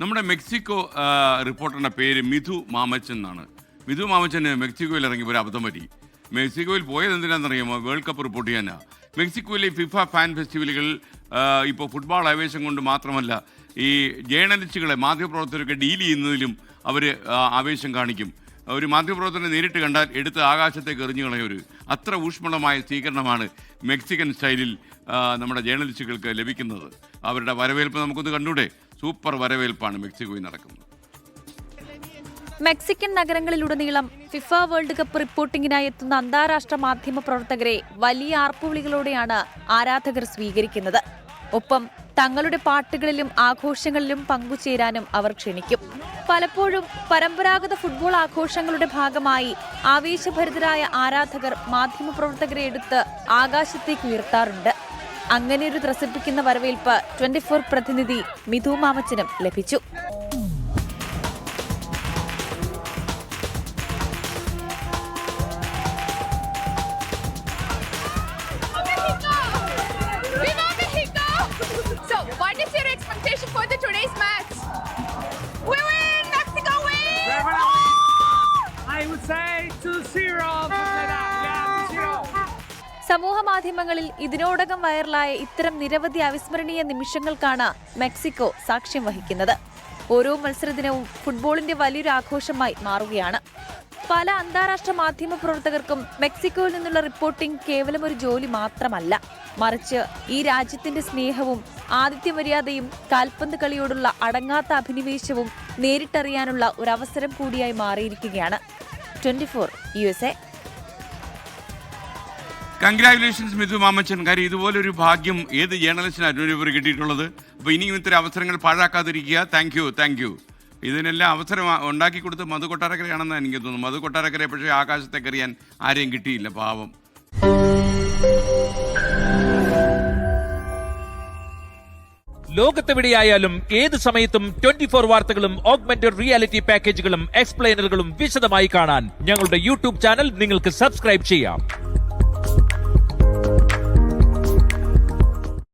നമ്മുടെ മെക്സിക്കോ റിപ്പോർട്ടറിന്റെ പേര് മിഥു മാമച്ചൻ എന്നാണ്. മിഥു മാമച്ചന് മെക്സിക്കോയിൽ ഇറങ്ങിയപ്പോൾ ഒരു അബദ്ധം പറ്റി. മെക്സിക്കോയിൽ പോയത് എന്തിനാണെന്നറിയാമോ? വേൾഡ് കപ്പ് റിപ്പോർട്ട് ചെയ്യാനാണ്. മെക്സിക്കോയിലെ ഫിഫ ഫാൻ ഫെസ്റ്റിവലുകൾ ഇപ്പോൾ ഫുട്ബോൾ ആവേശം കൊണ്ട് മാത്രമല്ല, ഈ ജേർണലിസ്റ്റുകളെ മാധ്യമപ്രവർത്തകരൊക്കെ ഡീൽ ചെയ്യുന്നതിലും അവർ ആവേശം കാണിക്കും. ഒരു മാധ്യമപ്രവർത്തകനെ നേരിട്ട് കണ്ടാൽ എടുത്ത് ആകാശത്തേക്ക് എറിഞ്ഞു കളയൊരു അത്ര ഊഷ്മളമായ സ്വീകരണമാണ് മെക്സിക്കൻ സ്റ്റൈലിൽ നമ്മുടെ ജേർണലിസ്റ്റുകൾക്ക് ലഭിക്കുന്നത്. അവരുടെ വരവേൽപ്പ് നമുക്കൊന്ന് കണ്ടൂടെ? സൂപ്പർ വരവേൽപ്പാണ് മെക്സിക്കോയിൽ നടക്കുന്നത്. മെക്സിക്കൻ നഗരങ്ങളിലുടനീളം ഫിഫ വേൾഡ് കപ്പ് റിപ്പോർട്ടിംഗിനായി എത്തുന്ന അന്താരാഷ്ട്ര മാധ്യമ പ്രവർത്തകരെ വലിയ ആർപ്പുവിളികളോടെയാണ് ആരാധകർ സ്വീകരിക്കുന്നത്. ഒപ്പം തങ്ങളുടെ പാട്ടുകളിലും ആഘോഷങ്ങളിലും പങ്കുചേരാനും അവർ ക്ഷണിക്കും. പലപ്പോഴും പരമ്പരാഗത ഫുട്ബോൾ ആഘോഷങ്ങളുടെ ഭാഗമായി ആവേശഭരിതരായ ആരാധകർ മാധ്യമപ്രവർത്തകരെ എടുത്ത് ആകാശത്തേക്ക് ഉയർത്താറുണ്ട്. അങ്ങനെയൊരു ത്രസിപ്പിക്കുന്ന വരവേൽപ്പ് 24 പ്രതിനിധി മിഥു മാമച്ചനും ലഭിച്ചു. സമൂഹ മാധ്യമങ്ങളിൽ ഇതിനോടകം വൈറലായ ഇത്തരം നിരവധി അവിസ്മരണീയ നിമിഷങ്ങൾക്കാണ് മെക്സിക്കോ സാക്ഷ്യം വഹിക്കുന്നത്. ഓരോ മത്സരദിനവും ഫുട്ബോളിന്റെ വലിയൊരു ആഘോഷമായി മാറുകയാണ്. പല അന്താരാഷ്ട്ര മാധ്യമ പ്രവർത്തകർക്കും മെക്സിക്കോയിൽ നിന്നുള്ള റിപ്പോർട്ടിംഗ് കേവലം ഒരു ജോലി മാത്രമല്ല, മറിച്ച് ഈ രാജ്യത്തിന്റെ സ്നേഹവും ആതിഥ്യമര്യാദയും കാൽപന്ത് കളിയോടുള്ള അടങ്ങാത്ത അഭിനിവേശവും നേരിട്ടറിയാനുള്ള ഒരു അവസരം കൂടിയായി മാറിയിരിക്കുകയാണ്. 24 USA. കൺഗ്രാറ്റുലേഷൻസ് മിഥു മാമച്ചൻ. കാര്യം ഇതുപോലൊരു ഭാഗ്യം ഏത് ജേർണലിസ്റ്റിനാണ് കിട്ടിയിട്ടുള്ളത്. അപ്പോൾ ഇനിയും ഇത്തരം അവസരങ്ങൾ പാഴാക്കാതിരിക്കുക. Thank you. ഇതിനെല്ലാം അവസരം ഉണ്ടാക്കി കൊടുത്ത് മധു കൊട്ടാരക്കരയാണെന്ന് എനിക്ക് തോന്നുന്നു. മധു കൊട്ടാരക്കരയെ പക്ഷേ ആകാശത്തേക്ക് എറിയാൻ ആരെയും കിട്ടിയില്ല, പാവം. ലോകത്തെവിടെയായാലും ഏത് സമയത്തും 24 വാർത്തകളും ഓഗ്മെന്റഡ് റിയാലിറ്റി പാക്കേജുകളും എക്സ്പ്ലെയിനറുകളും വിശദമായി കാണാൻ ഞങ്ങളുടെ യൂട്യൂബ് ചാനൽ നിങ്ങൾക്ക് സബ്സ്ക്രൈബ് ചെയ്യാം.